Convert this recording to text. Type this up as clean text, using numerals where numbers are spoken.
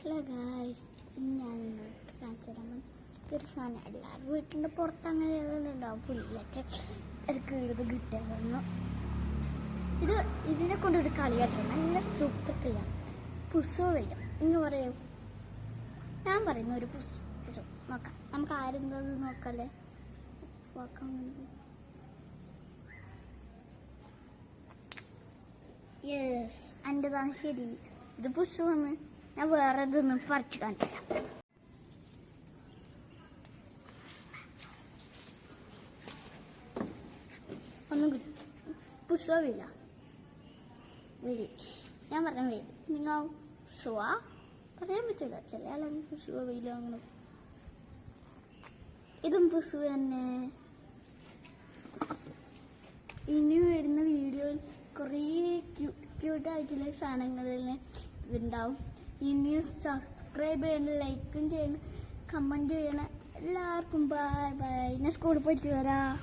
Hello guys, ഞാൻ നിങ്ങൾക്ക് കാണിച്ചു തരാൻ ഒരു സാധനം. എല്ലാവരും വീട്ടിൻ്റെ പുറത്ത് അങ്ങനെ ഉണ്ടാവും പുല്ലൊക്കെ ഇടയ്ക്ക് കിട്ടുന്നു. ഇതിനെ കൊണ്ടൊരു കളിയാട്ടോ, നല്ല സൂപ്പർ കളിയാണ്. പുസ്സോ വരും എന്ന് പറയും. ഞാൻ പറയുന്ന ഒരു പുസ്സു നോക്കാം. നമുക്ക് ആരെന്തത് നോക്കല്ലേ. യെസ്, എൻ്റെതാണ് ശരി. ഇത് പുസ്സു വന്ന് ഞാൻ വേറെ ഇതൊന്നും പറിച്ച് കാണിച്ചില്ല. ഒന്നും കിട്ടും. പുഷ്പമില്ല. വെരി ഞാൻ പറഞ്ഞ വെരി. നിങ്ങൾ പുഷ്പ പറയാൻ പറ്റില്ല. ചില ആളാണ് പുഷ്പ വെയില അങ്ങനെ. ഇതും പുഷ്പ തന്നെ. ഇനി വരുന്ന വീഡിയോയിൽ കുറേ ക്യൂട്ടായിട്ടുള്ള സാധനങ്ങളിൽ ഇതുണ്ടാവും. ഇനി സബ്സ്ക്രൈബ് ചെയ്യണം, ലൈക്കും ചെയ്യണം, കമൻറ്റ് ചെയ്യണം. എല്ലാവർക്കും ബൈ ബൈ. ഞാൻ സ്കൂളിൽ പോയിട്ട് വരാം.